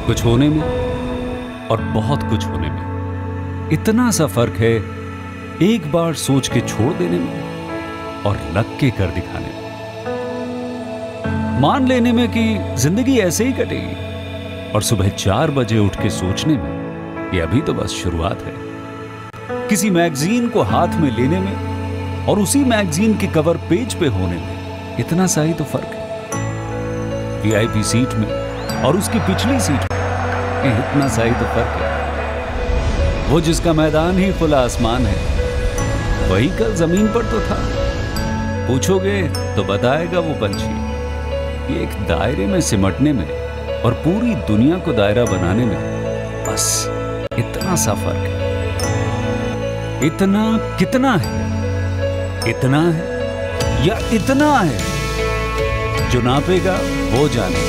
कुछ होने में और बहुत कुछ होने में इतना सा फर्क है, एक बार सोच के छोड़ देने में और लग के कर दिखाने में। मान लेने में कि जिंदगी ऐसे ही कटेगी और सुबह 4 बजे उठ के सोचने में ये अभी तो बस शुरुआत है। किसी मैगजीन को हाथ में लेने में और उसी मैगजीन के कवर पेज पे होने में इतना सा ही तो फर्क है। वीआईपी सीट में और उसकी पिछली सीट में इतना सा ही तो फर्क है। वो जिसका मैदान ही खुला आसमान है, वही कल जमीन पर तो था। पूछोगे तो बताएगा वो पंछी। ये एक दायरे में सिमटने में और पूरी दुनिया को दायरा बनाने में बस इतना सा फर्क है। इतना कितना है? इतना है या इतना है? जो नापेगा वो जाने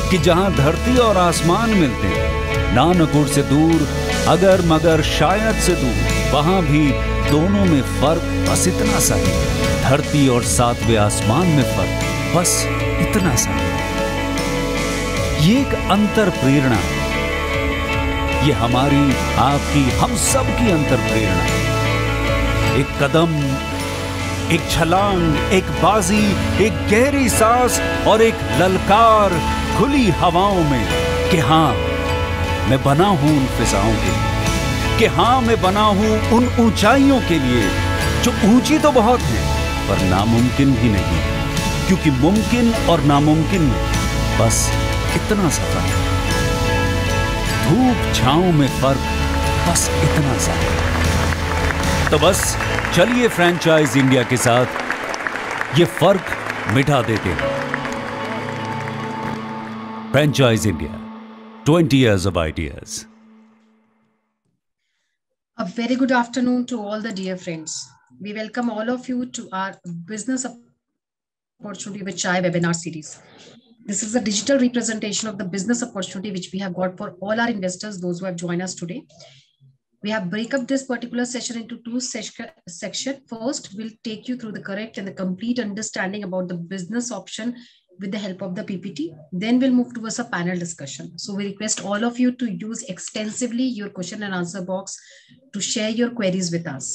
कि जहां धरती और आसमान मिलते हैं, नानकुर से दूर, अगर मगर शायद से दूर, वहां भी दोनों में फर्क बस इतना सा है। धरती और 7वें आसमान में फर्क बस इतना सा है। ये एक अंतर प्रेरणा है। ये हमारी, आपकी, हम सब की अंतर प्रेरणा है। एक कदम, एक छलांग, एक बाजी, एक गहरी सांस और एक ललकार खुली हवाओं में कि हाँ मैं बना हूं उन फिजाओं के लिए, कि हाँ मैं बना हूं उन ऊंचाइयों के लिए जो ऊंची तो बहुत है पर नामुमकिन भी नहीं है। क्योंकि मुमकिन और नामुमकिन में बस इतना सा फर्क है। धूप छांव में फर्क बस इतना सा है। तो बस चलिए फ्रेंचाइज इंडिया के साथ ये फर्क मिटा देते हैं। Franchise India, 20 years of ideas. A very good afternoon to all the dear friends. We welcome all of you to our Business Opportunity with Chai webinar series. This is a digital representation of the business opportunity which we have got for all our investors, those who have joined us today. We have break up this particular session into two sections. First, we'll take you through the correct and the complete understanding about the business option with the help of the PPT. Then we'll move towards a panel discussion. So we request all of you to use extensively your question and answer box to share your queries with us.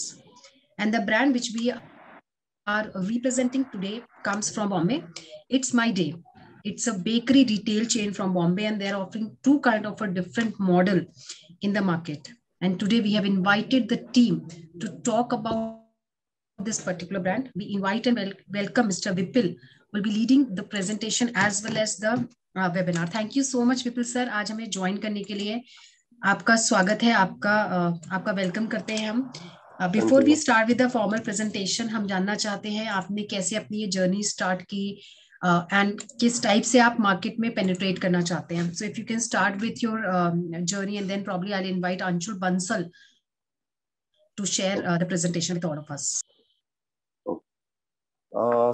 And the brand which we are representing today comes from Bombay. It's My Day. It's a bakery retail chain from Bombay, and they're offering two kind of a different model in the market. And today we have invited the team to talk about this particular brand. We invite and welcome Mr. Vipul, will be leading the presentation as well as the webinar. Thank you so much, Vipul sir. आज हमें join करने के लिए आपका स्वागत है, आपका welcome करते हैं हम। Before we start with the formal presentation, हम जानना चाहते हैं आपने कैसे अपनी ये जर्नी स्टार्ट की एंड किस टाइप से आप मार्केट में पेनिट्रेट करना चाहते हैं. So if you can start with your journey and then probably I will invite Anshul Bansal to share the presentation with all of us.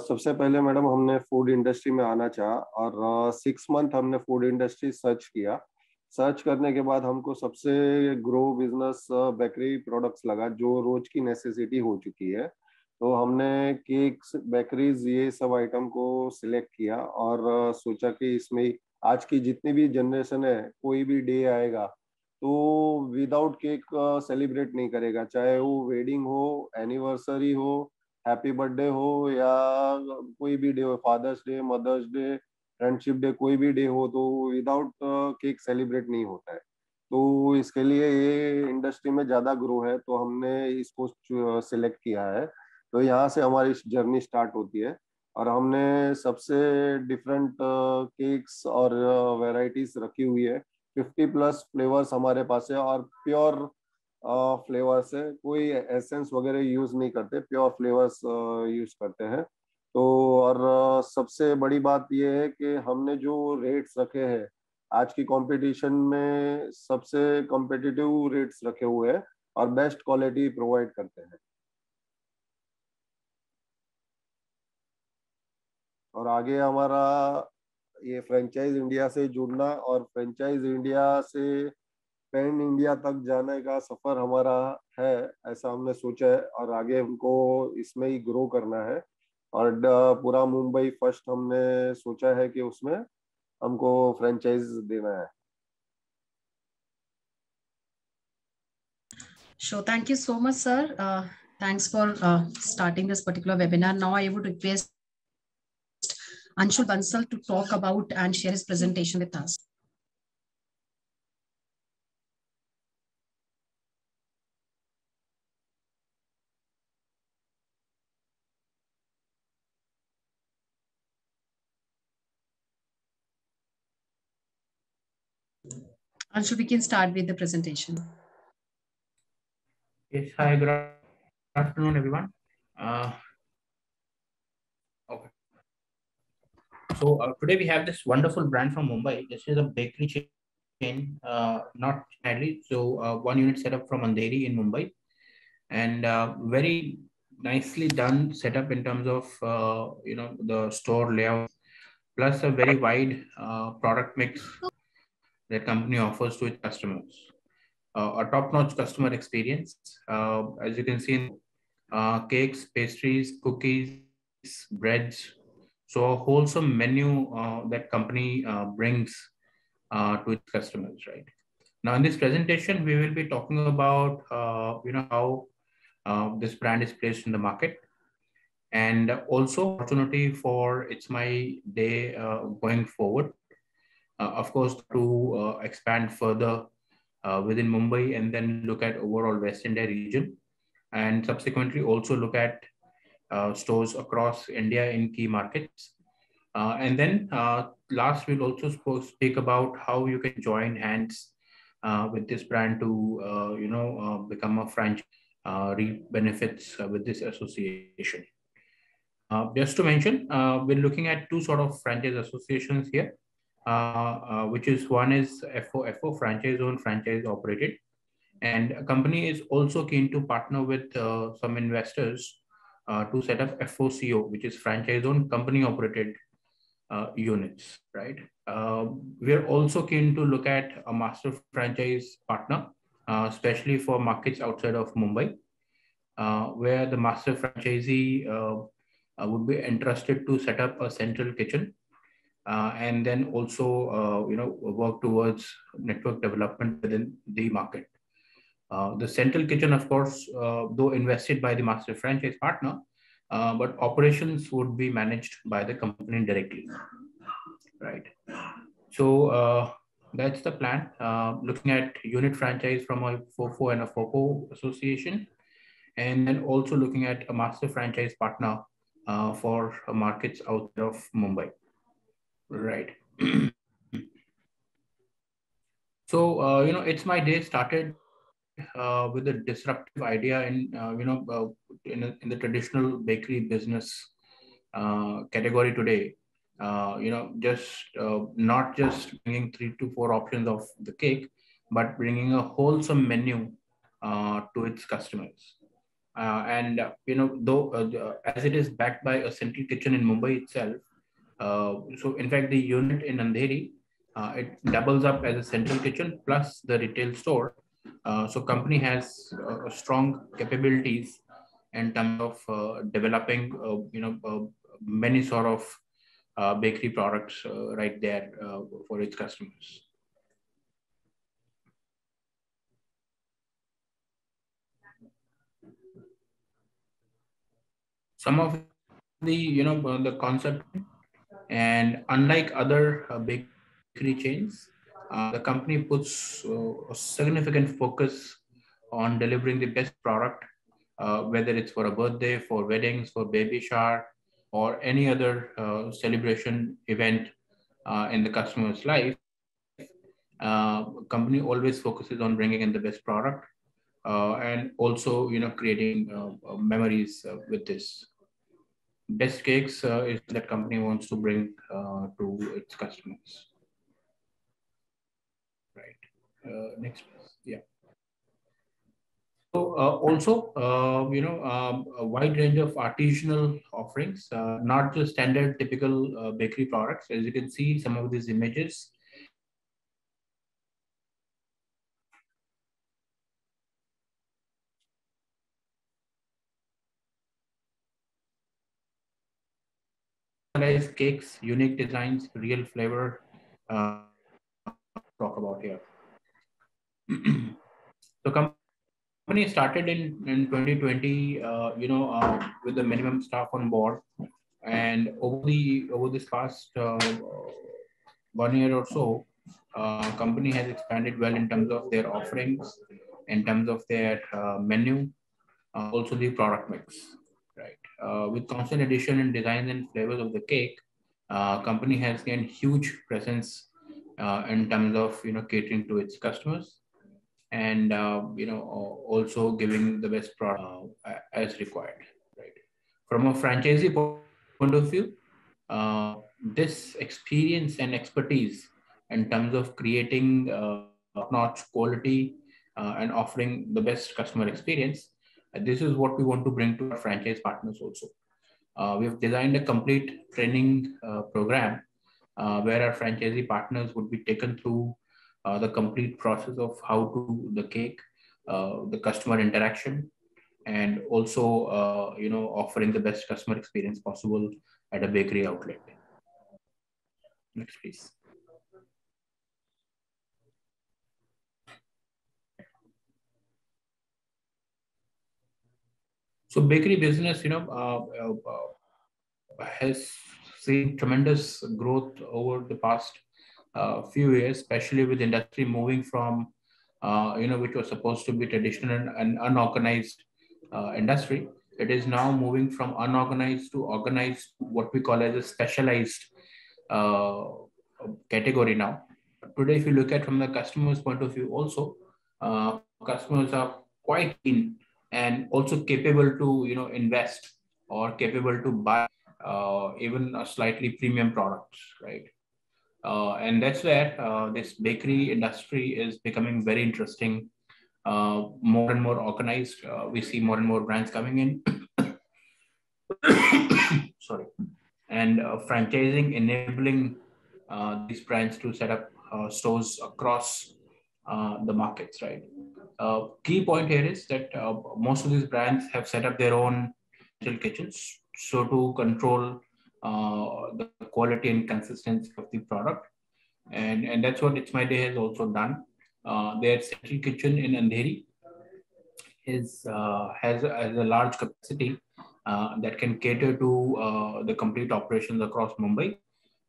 सबसे पहले मैडम हमने फूड इंडस्ट्री में आना चाहा और 6 मंथ हमने फूड इंडस्ट्री सर्च किया. सर्च करने के बाद हमको सबसे ग्रो बिजनेस बेकरी प्रोडक्ट्स लगा जो रोज की नेसेसिटी हो चुकी है. तो हमने केक्स, बेकरीज, ये सब आइटम को सिलेक्ट किया और सोचा कि इसमें आज की जितनी भी जनरेशन है, कोई भी डे आएगा तो विदाउट केक सेलिब्रेट नहीं करेगा, चाहे वो वेडिंग हो, एनिवर्सरी हो, हैप्पी बर्थडे हो या कोई भी डे हो, father's day, mother's day, friendship day, कोई भी डे हो, तो विदाउट केक सेलिब्रेट नहीं होता है. तो इसके लिए ये इंडस्ट्री में ज़्यादा ग्रो है तो हमने इसको सिलेक्ट किया है. तो यहाँ से हमारी जर्नी स्टार्ट होती है और हमने सबसे डिफरेंट केक्स और वेराइटीज रखी हुई है. 50+ फ्लेवर्स हमारे पास है और प्योर फ्लेवर्स है, कोई एसेंस वगैरह यूज नहीं करते, प्योर फ्लेवर्स यूज करते हैं. तो और सबसे बड़ी बात यह है कि हमने जो रेट्स रखे हैं आज की कंपटीशन में सबसे कॉम्पिटिटिव रेट्स रखे हुए हैं और बेस्ट क्वालिटी प्रोवाइड करते हैं. और आगे हमारा ये फ्रेंचाइज इंडिया से जुड़ना और फ्रेंचाइज इंडिया से पैन इंडिया तक जाने का सफर हमारा है, ऐसा हमने सोचा है और आगे हमको इसमें ही ग्रो करना है. और पूरा मुंबई फर्स्ट हमने सोचा है कि उसमें हमको फ्रेंचाइज देना है. Sure. Thank you so much, sir. Thanks for starting this particular webinar. Now I would request Anshul Bansal to talk about and share his presentation with us. Anshul, we can start with the presentation. Yes, hi, good afternoon, everyone. Okay. So today we have this wonderful brand from Mumbai. This is a bakery chain, not Chennai. So one unit set up from Andheri in Mumbai, and very nicely done setup in terms of the store layout, plus a very wide product mix that company offers to its customers. A top-notch customer experience, as you can see, cakes, pastries, cookies, breads. So a wholesome menu that company brings to its customers, right? Now in this presentation, we will be talking about how this brand is placed in the market, and also opportunity for It's My Day going forward. Of course, to expand further within Mumbai, and then look at overall West India region, and subsequently also look at stores across India in key markets. And then last, we'll also speak about how you can join hands with this brand to become a franchise, reap benefits with this association. Just to mention, we're looking at two sort of franchise associations here, which is one is FO, franchise owned, franchise operated. And a company is also keen to partner with some investors to set up FOCO, which is franchise owned, company operated units, right? We're also keen to look at a master franchise partner, especially for markets outside of Mumbai, where the master franchisee would be entrusted to set up a central kitchen, and then also work towards network development within the market. The central kitchen, of course, though invested by the master franchise partner, but operations would be managed by the company directly, right? So that's the plan. Looking at unit franchise from a FOFO and a FOCO association, and then also looking at a master franchise partner for markets outside of Mumbai, right? So It's My Day started with a disruptive idea in the traditional bakery business category today. Not just bringing 3 to 4 options of the cake, but bringing a wholesome menu to its customers. Though as it is backed by a central kitchen in Mumbai itself, so in fact the unit in Andheri, it doubles up as a central kitchen plus the retail store. So company has strong capabilities in terms of developing many sort of bakery products right there for its customers. Some of the concept, and unlike other bakery chains, the company puts a significant focus on delivering the best product, whether it's for a birthday, for weddings, for baby shower, or any other celebration event in the customer's life. Company always focuses on bringing in the best product and also creating memories with this. Best cakes is that company wants to bring to its customers. Right. Next, please. Yeah. So also, a wide range of artisanal offerings, not just standard typical bakery products. As you can see, some of these images. Cakes, unique designs, real flavor. Talk about here. The company company started in 2020, with the minimum staff on board, and over this past 1 year or so, company has expanded well in terms of their offerings, in terms of their menu, also the product mix, right? With constant addition in designs and flavors of the cake, company has gained huge presence in terms of catering to its customers, and also giving the best product as required, right? From a franchisee point of view, this experience and expertise in terms of creating top-notch quality and offering the best customer experience, this is what we want to bring to our franchise partners also. We have designed a complete training program where our franchisee partners would be taken through the complete process of how to do the cake, the customer interaction, and also offering the best customer experience possible at a bakery outlet. Next, please. So bakery business, has seen tremendous growth over the past few years, especially with industry moving from, which was supposed to be traditional and unorganized industry. It is now moving from unorganized to organized, what we call as a specialized category now. Today, if you look at from the customer's point of view also, customers are quite keen and also capable to invest or capable to buy even a slightly premium products, right? And that's where this bakery industry is becoming very interesting, more and more organized. We see more and more brands coming in. Sorry. And franchising enabling these brands to set up stores across the markets, right? Key point here is that most of these brands have set up their own kitchens, so to control the quality and consistency of the product. And that's what It's My Day has also done. Their central kitchen in Andheri has a large capacity that can cater to the complete operations across Mumbai.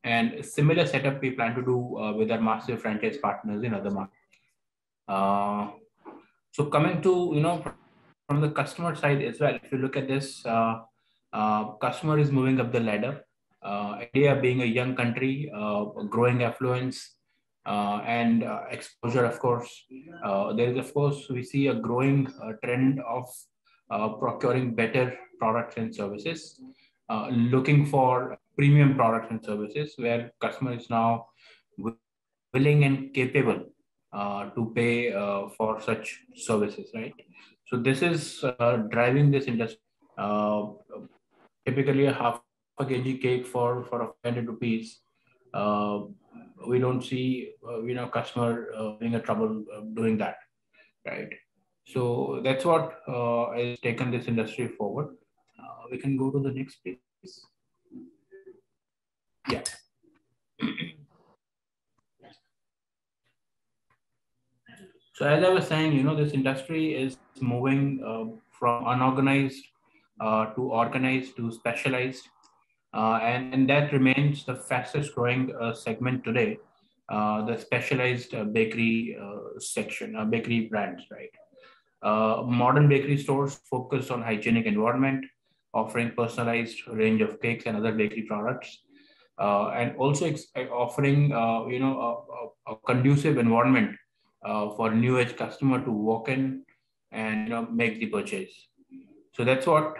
And a similar setup we plan to do with our massive franchise partners in other markets. So coming to, from the customer side as well, if you look at this, customer is moving up the ladder. India being a young country, growing affluence, and exposure, of course, there is, of course, we see a growing trend of procuring better products and services, looking for premium products and services where customer is now willing and capable to pay for such services, right? So this is driving this industry. Typically a half a kg cake for 500 rupees. We don't see customer having a trouble doing that, right? So that's what has taken this industry forward. We can go to the next page. Yeah. So as I was saying, this industry is moving from unorganized to organized to specialized, and that remains the fastest growing segment today, the specialized bakery section, bakery brands, right? Modern bakery stores focus on hygienic environment, offering personalized range of cakes and other bakery products, and also offering a conducive environment for new age customer to walk in and make the purchase. So that's what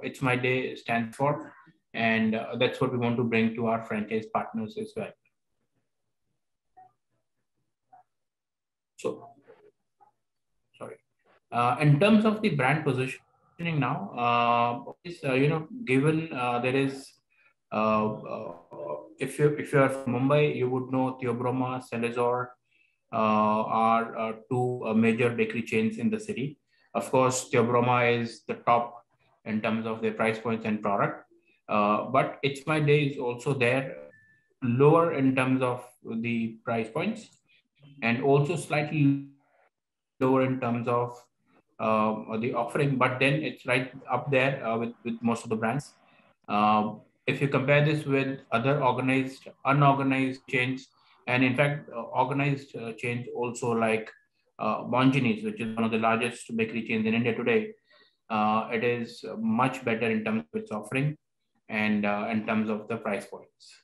It's My Day stands for, and that's what we want to bring to our franchise partners as well. So, sorry. In terms of the brand positioning now, given there is, if you are from Mumbai, you would know Theobroma, Salazar are two major bakery chains in the city. Of course, Theobroma is the top in terms of their price points and product, but It's My Day is also there, lower in terms of the price points, and also slightly lower in terms of the offering, but then it's right up there with most of the brands. If you compare this with other organized, unorganized chains, and in fact, organized chains also like Monginis, which is one of the largest bakery chains in India today, it is much better in terms of its offering and in terms of the price points.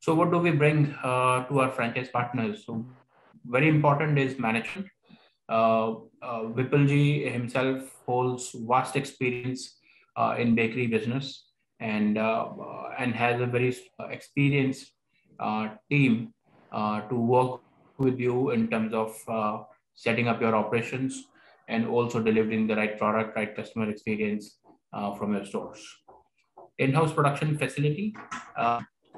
So what do we bring to our franchise partners? So very important is management. Vipulji himself holds vast experience in bakery business and has a very experienced team to work with you in terms of setting up your operations and also delivering the right product, right customer experience from your stores. In-house production facility.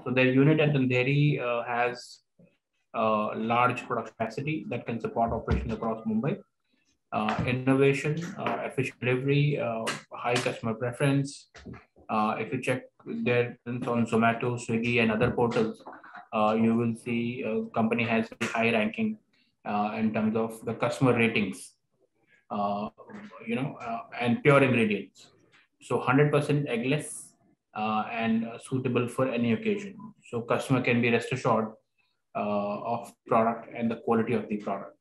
So their unit at Andheri has large production capacity that can support operations across Mumbai. Innovation, efficient delivery, high customer preference. If you check their presence on Zomato, Swiggy, and other portals, you will see company has very high ranking in terms of the customer ratings, and pure ingredients. So 100% eggless and suitable for any occasion. So customer can be rest assured of product and the quality of the product.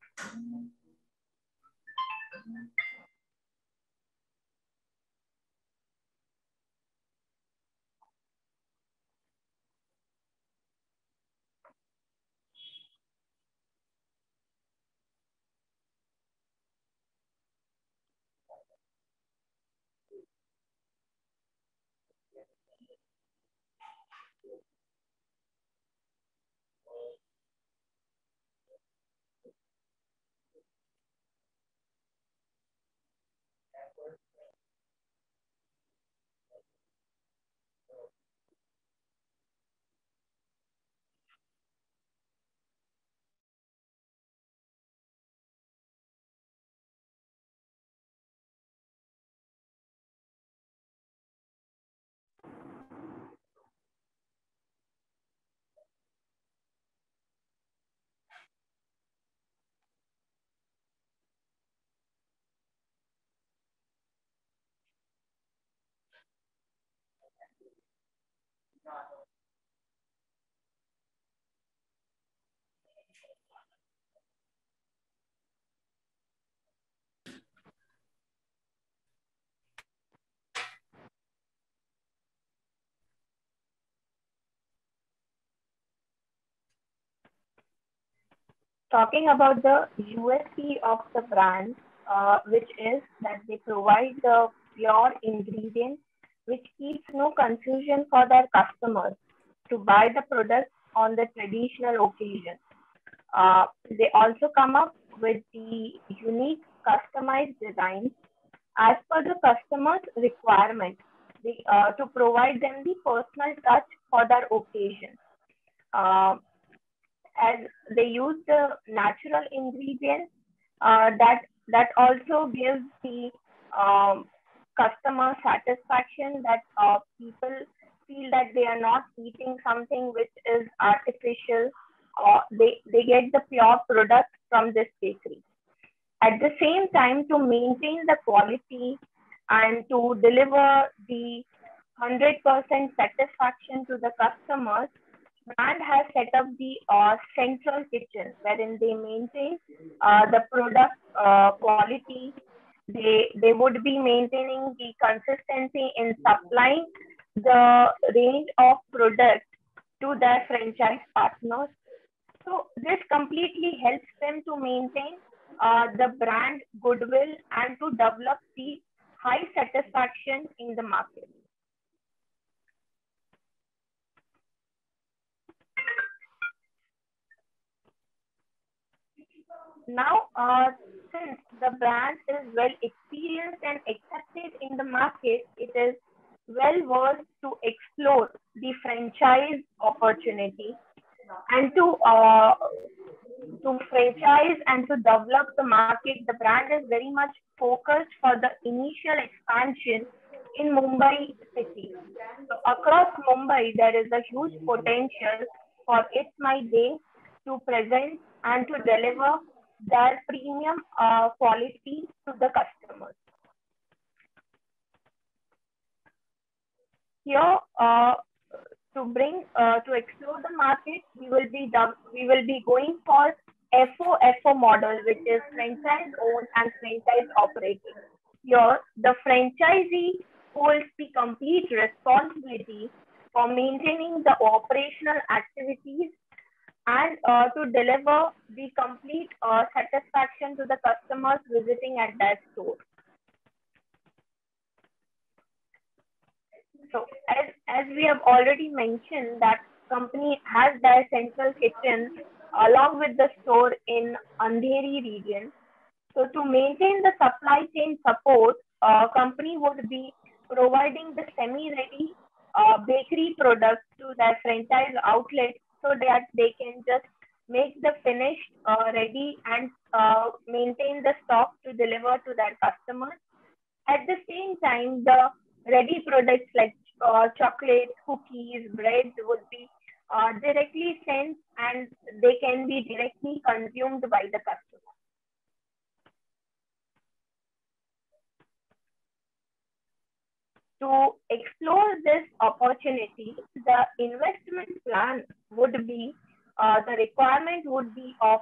Talking about the USP of the brand, which is that they provide the pure ingredients, which keeps no confusion for their customers to buy the product on the traditional occasion. They also come up with the unique customized designs as per the customer's requirement to provide them the personal touch for their occasion. As they use the natural ingredients, that also gives the customer satisfaction that people feel that they are not eating something which is artificial, or they get the pure product from this bakery. At the same time, to maintain the quality and to deliver the 100% satisfaction to the customers, brand has set up the central kitchen wherein they maintain the product quality. They would be maintaining the consistency in supplying the range of products to their franchise partners. So this completely helps them to maintain the brand goodwill and to develop the high satisfaction in the market. Now, since the brand is well experienced and accepted in the market, it is well versed to explore the franchise opportunity and to franchise and to develop the market. The brand is very much focused for the initial expansion in Mumbai city. So across Mumbai, there is a huge potential for It's My Day to present and to deliver their premium quality to the customers. Here, to explore the market, we will be going for FOFO model, which is franchise owned and franchise operated. Here, the franchisee holds the complete responsibility for maintaining the operational activities and to deliver the complete satisfaction to the customers visiting at their store. So as we have already mentioned, that company has their central kitchen along with the store in Andheri region. So to maintain the supply chain support, company would be providing the semi-ready bakery products to their franchise outlets so that they can just make the finished ready and maintain the stock to deliver to their customers. At the same time, the ready products like chocolate, cookies, bread would be directly sent and they can be directly consumed by the customer. To explore this opportunity, the investment plan would be, the requirement would be of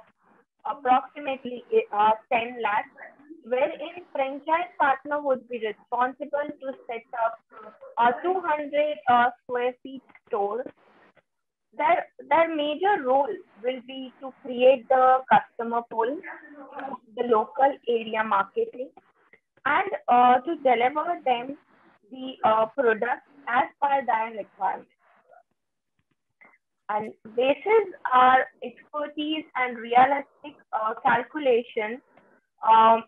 approximately 10 lakhs, wherein franchise partner would be responsible to set up a 200 square feet store. Their major role will be to create the customer pull, the local area marketing, and to deliver them the product as per their requirement. And basis our expertise and realistic calculation,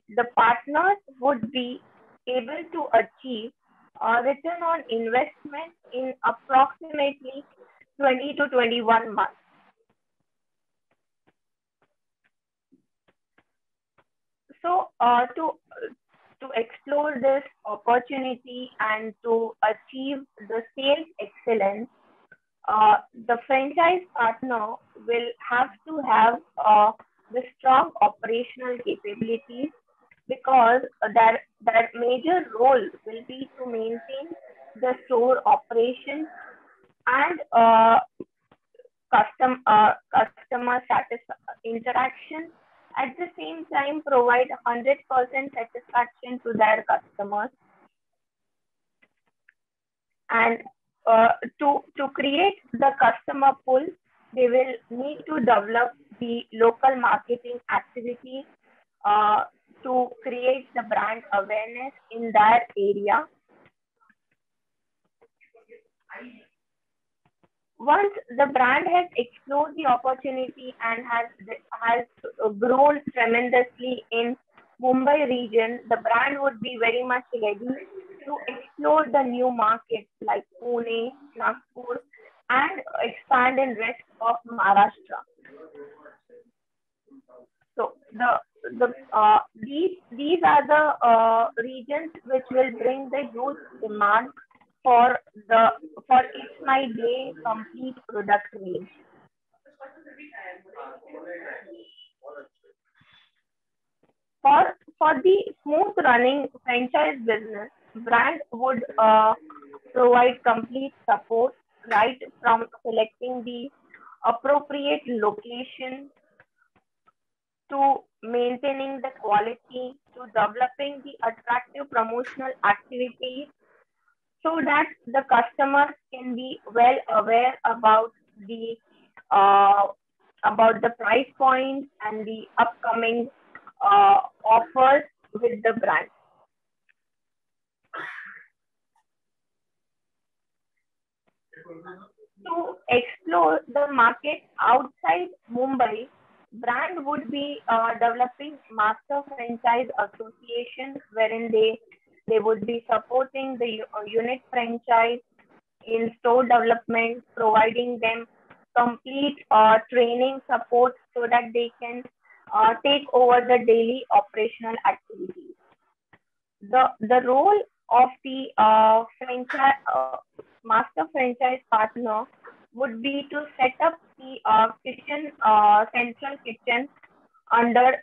the partners would be able to achieve a return on investment in approximately 20 to 21 months. So to explore this opportunity and to achieve the sales excellence, the franchise partner will have to have the strong operational capabilities, because their major role will be to maintain the store operations and customer interaction. At the same time, provide 100% satisfaction to their customers. And to create the customer pull, they will need to develop the local marketing activities to create the brand awareness in their area. Once the brand has explored the opportunity and has grown tremendously in Mumbai region, the brand would be very much ready to explore the new markets like Pune, Nagpur, and expand in rest of Maharashtra. So these are the regions which will bring the huge demand for It's My Day complete product range. For the smooth running franchise business, brand would provide complete support, right from selecting the appropriate location to maintaining the quality to developing the attractive promotional activities, so that the customers can be well aware about the price points and the upcoming offers with the brand. To explore the market outside Mumbai, brand would be developing master franchise association, wherein they would be supporting the unit franchise in store development, providing them complete training support so that they can take over the daily operational activities. The role of the master franchise partner would be to set up the kitchen, central kitchen under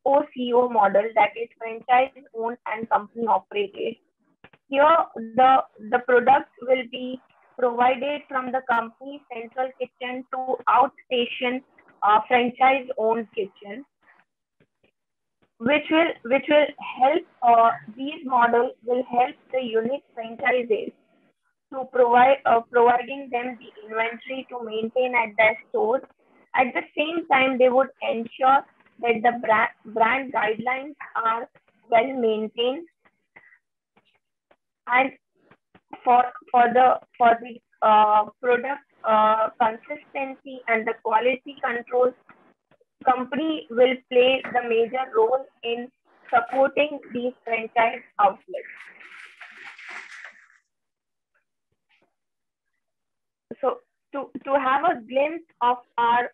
FOCO model, that is franchise owned and company operated. Here, the products will be provided from the company central kitchen to outstation franchise owned kitchen, which will help, these models will help the unique franchises to providing them the inventory to maintain at their stores. At the same time, they would ensure that the brand guidelines are well maintained, and for the product consistency and the quality control, company will play the major role in supporting these franchise outlets. So to have a glimpse of our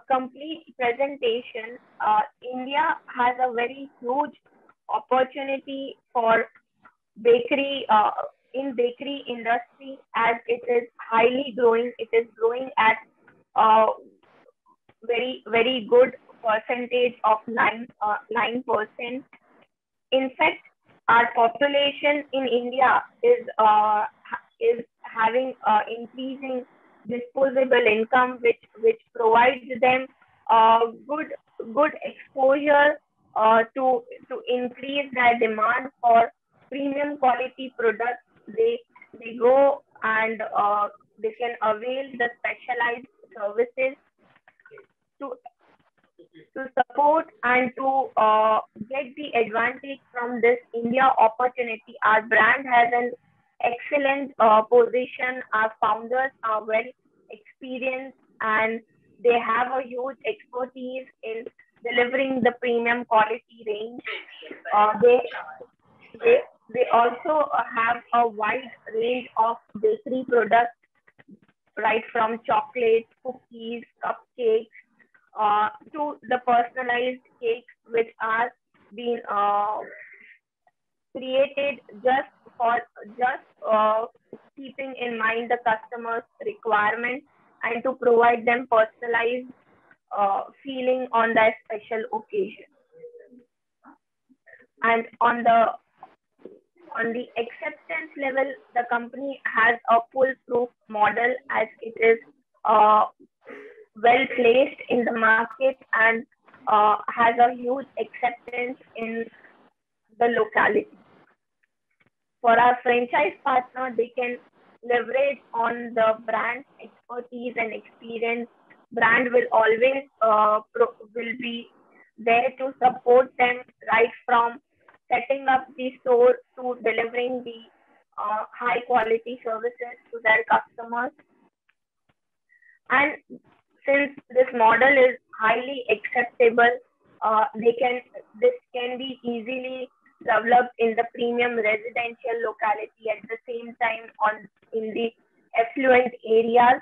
complete presentation, India has a very huge opportunity for bakery, in bakery industry, as it is highly growing. It is growing at very good percentage of 9%. In fact, our population in India is having increasing disposable income, which provides them good exposure to increase their demand for premium quality products. They go and they can avail the specialized services to support and to get the advantage from this India opportunity. Our brand has an excellent position. Our founders are well experienced and they have a huge expertise in delivering the premium quality range. They also have a wide range of bakery products, right from chocolates, cookies, cupcakes, to the personalized cakes, which are being created just keeping in mind the customer's requirements and to provide them personalized feeling on their special occasion. And on the acceptance level, the company has a foolproof model, as it is well placed in the market and has a huge acceptance in the locality. For our franchise partner, they can leverage on the brand expertise and experience. Brand will always will be there to support them, right from setting up the store to delivering the high quality services to their customers. And since this model is highly acceptable, this can be easily developed in the premium residential locality. At the same time, in the affluent areas,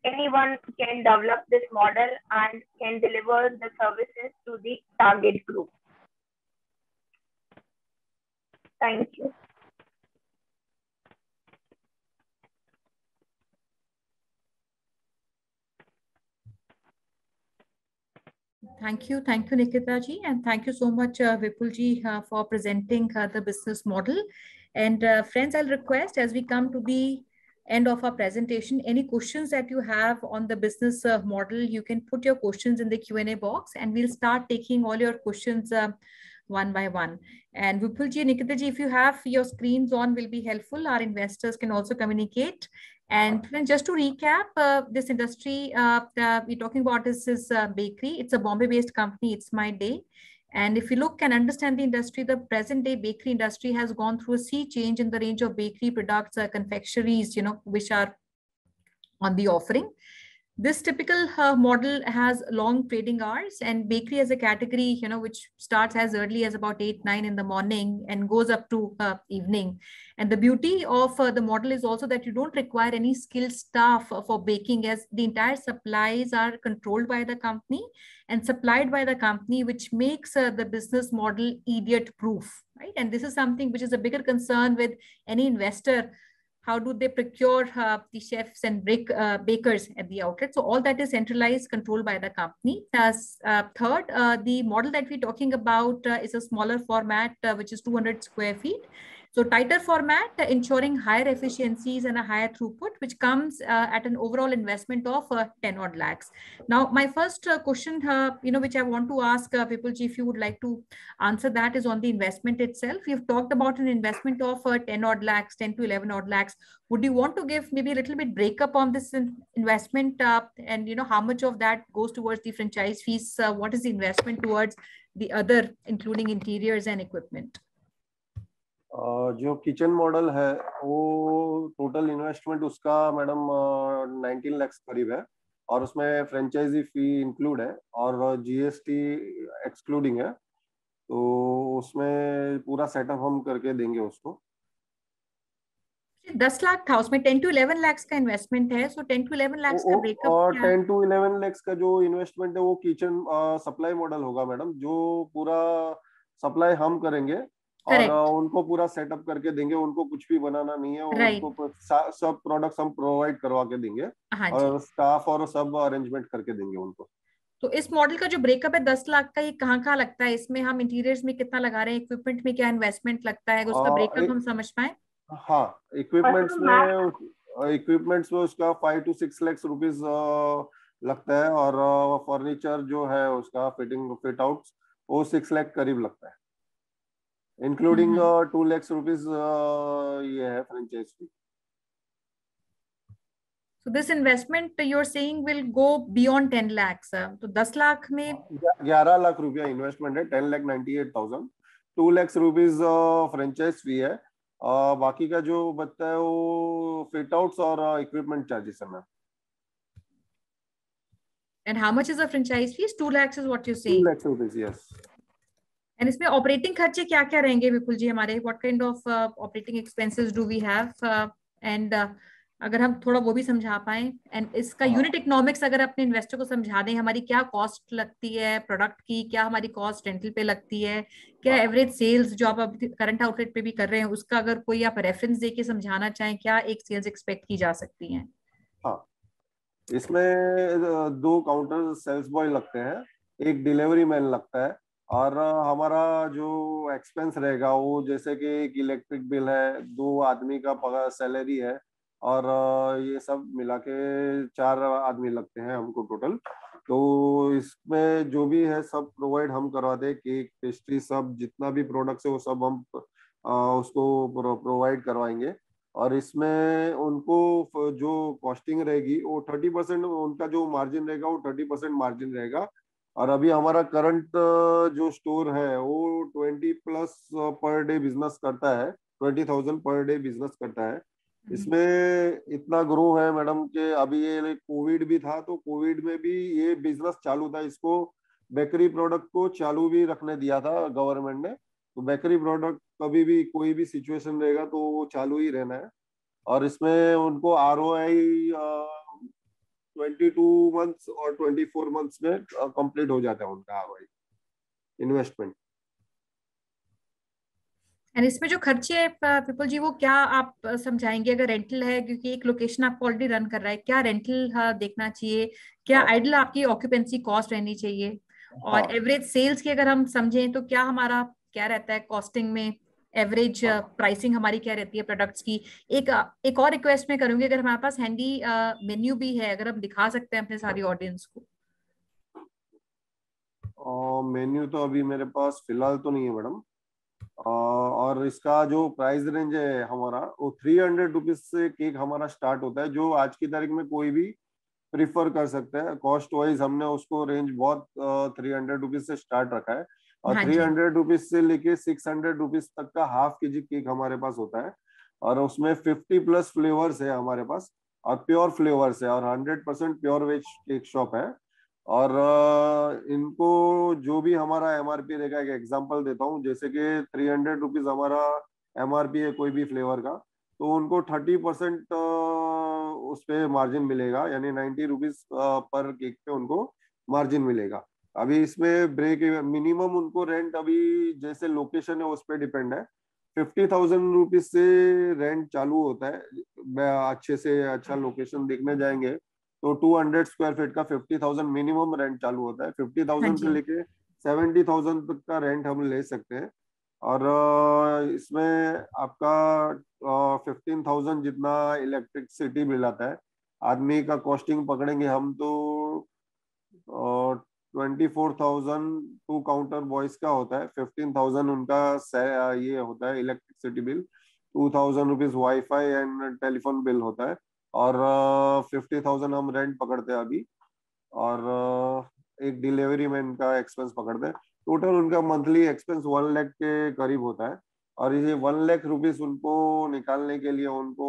anyone can develop this model and can deliver the services to the target group. Thank you. Thank you, Nikita ji, and thank you so much, Vipul ji, for presenting the business model. And friends, I'll request, as we come to the end of our presentation, any questions that you have on the business model, you can put your questions in the Q&A box, and we'll start taking all your questions one by one. And Vipul ji, Nikita ji, if you have your screens on, will be helpful. Our investors can also communicate. And then just to recap, this industry we're talking about is bakery. It's a Bombay-based company. It's My Day. And if you look and understand the industry, the present day bakery industry has gone through a sea change in the range of bakery products, confectionaries, which are on the offering. This typical model has long trading hours, and bakery as a category, which starts as early as about 8-9 in the morning and goes up to evening. And the beauty of the model is also that you don't require any skilled staff for baking, as the entire supplies are controlled by the company and supplied by the company, which makes the business model idiot proof, right? And this is something which is a bigger concern with any investor how do they procure the chefs and bakers at the outlet. So all that is centralized, controlled by the company. Third, the model that we're talking about is a smaller format, which is 200 square feet. So tighter format, ensuring higher efficiencies and a higher throughput, which comes at an overall investment of 10 odd lakhs. Now, my first question, which I want to ask Vipulji, if you would like to answer that, is on the investment itself. You've talked about an investment of 10 odd lakhs, 10 to 11 odd lakhs. Would you want to give maybe a little bit breakup on this investment, and how much of that goes towards the franchise fees? What is the investment towards the other, including interiors and equipment? जो kitchen model है वो total investment उसका madam 19 lakh करीब है, और उसमें franchise फी include है और जीएसटी एक्सक्लूडिंग है, तो उसमें पूरा सेटअप हम करके देंगे उसको। 10 लाख था, उसमें 10 to 11 लाख का इन्वेस्टमेंट है, सो 10 to 11 लाख का ब्रेकअप। और 10 to 11 लाख का जो इन्वेस्टमेंट है वो किचन सप्लाई मॉडल होगा मैडम, जो पूरा सप्लाई हम करेंगे और उनको पूरा सेटअप करके देंगे, उनको कुछ भी बनाना नहीं है, उनको सब प्रोडक्ट्स हम प्रोवाइड करवा के देंगे और स्टाफ और सब अरेंजमेंट करके देंगे उनको। तो इस मॉडल का जो ब्रेकअप है 10 लाख का, ये कहाँ लगता है? इसमें हम इंटीरियर्स में कितना लगा रहे हैं, इक्विपमेंट में क्या इन्वेस्टमेंट लगता है, उसका ब्रेकअप हम समझ पाए? हाँ, इक्विपमेंट्स में उसका 5 to 6 लाख रुपीस लगता है, और फर्नीचर जो है उसका फिट आउट्स वो 6 लाख करीब लगता है, इंक्लूडिंग 2 लाख रुपीस ये है franchise fee. So this investment you're saying will go beyond 10 lakhs. तो 10 लाख में 11 लाख रुपया इन्वेस्टमेंट है, 10,98,000, 2 लाख रुपीस फ्रेंचाइज फी है, बाकी का जो बचता है वो फिट आउट्स और इक्विपमेंट चार्जेस है ma'am. And how much is the franchise fees? 2 lakhs is what you're saying? 2 lakh rupees, yes. And इसमें ऑपरेटिंग खर्चे क्या क्या रहेंगे विपुल जी हमारे? What kind of operating expenses do we have? And अगर हम थोड़ा वो भी समझा पाए, एंड इसका यूनिट इकोनॉमिक्स अगर अपने इन्वेस्टर को समझा दें, हमारी क्या कॉस्ट लगती है प्रोडक्ट की, क्या हमारी कॉस्ट रेंटल पे लगती है, क्या एवरेज सेल्स जो आप करंट आउटलेट पे भी कर रहे हैं उसका अगर कोई आप रेफरेंस देके समझाना चाहें, क्या एक सेल्स एक्सपेक्ट की जा सकती है? हाँ, इसमें 2 काउंटर सेल्स बॉय लगते हैं, एक डिलीवरी मैन लगता है, और हमारा जो एक्सपेंस रहेगा वो जैसे कि एक इलेक्ट्रिक बिल है, 2 आदमी का पगार सैलरी है, और ये सब मिला के 4 आदमी लगते हैं हमको टोटल। तो इसमें जो भी है सब प्रोवाइड हम करवाते हैं, केक पेस्ट्री सब जितना भी प्रोडक्ट्स है वो सब हम उसको प्रोवाइड करवाएंगे, और इसमें उनको जो कॉस्टिंग रहेगी वो 30% उनका जो मार्जिन रहेगा वो 30% मार्जिन रहेगा। और अभी हमारा करंट जो स्टोर है वो 20+ पर डे बिजनेस करता है, 20,000 पर डे बिजनेस करता है। इसमें इतना ग्रो है मैडम कि अभी ये कोविड भी था, तो कोविड में भी ये बिजनेस चालू था, इसको बेकरी प्रोडक्ट को चालू भी रखने दिया था गवर्नमेंट ने, तो बेकरी प्रोडक्ट कभी भी कोई भी सिचुएशन रहेगा तो वो चालू ही रहना है। और इसमें उनको ROI 22 मंथ्स और 24 मंथ्स में कंप्लीट हो जाता है उनका ROI इन्वेस्टमेंट। एंड इसमें जो खर्चे है विपुल जी वो क्या आप समझाएंगे? अगर रेंटल है, क्योंकि एक लोकेशन आपको ऑलरेडी रन कर रहा है, क्या रेंटल देखना चाहिए, क्या आइडल आपकी ऑक्यूपेंसी कॉस्ट रहनी चाहिए, और एवरेज सेल्स की अगर हम समझें तो क्या हमारा क्या रहता है कॉस्टिंग में, एवरेज प्राइसिंग हमारी क्या रहती है प्रोडक्ट्स की? एक और रिक्वेस्ट में करूंगी, अगर हमारे पास हैंडी मेन्यू भी है, अगर हम दिखा सकते हैं अपने सारी ऑडियंस को। मेन्यू तो अभी मेरे पास फिलहाल तो नहीं है मैडम, और इसका जो प्राइस रेंज है हमारा वो 300 रुपीज से केक हमारा स्टार्ट होता है, जो आज की तारीख में कोई भी प्रिफर कर सकता है। कॉस्ट वाइज हमने उसको रेंज बहुत 300 रुपीज से स्टार्ट रखा है, और 300 रुपीज से लेके 600 रुपीज तक का हाफ केजी केक हमारे पास होता है, और उसमें 50+ फ्लेवर्स है हमारे पास, और प्योर फ्लेवर्स है, और 100% प्योर वेज केक शॉप है। और इनको जो भी हमारा MRP रहेगा, एक एग्जांपल देता हूँ, जैसे कि 300 रुपीज हमारा MRP है कोई भी फ्लेवर का, तो उनको 30% उस पे मार्जिन मिलेगा, यानी 90 रुपीज पर केक पे उनको मार्जिन मिलेगा। अभी इसमें ब्रेक मिनिमम उनको रेंट अभी जैसे लोकेशन है उस पर डिपेंड है, 50,000 रुपीज से रेंट चालू होता है। मैं अच्छे से अच्छा लोकेशन देखने जाएंगे तो 200 स्क्वायर फीट का 50,000 मिनिमम रेंट चालू होता है। 50,000 से लेके 70,000 तक का रेंट हम ले सकते हैं। और इसमें आपका 15,000 जितना इलेक्ट्रिसिटी बिल आता है। आदमी का कॉस्टिंग पकड़ेंगे हम तो 24,000 टू काउंटर बॉयज का होता है। 15,000 उनका ये होता है electricity bill. 2,000 rupees wifi and telephone bill होता है। और 50,000 हम रेंट पकड़ते हैं अभी। और एक डिलीवरी मैन का एक्सपेंस पकड़ते हैं। टोटल उनका मंथली एक्सपेंस 1 लाख के करीब होता है। और ये 1 लाख रुपीज उनको निकालने के लिए उनको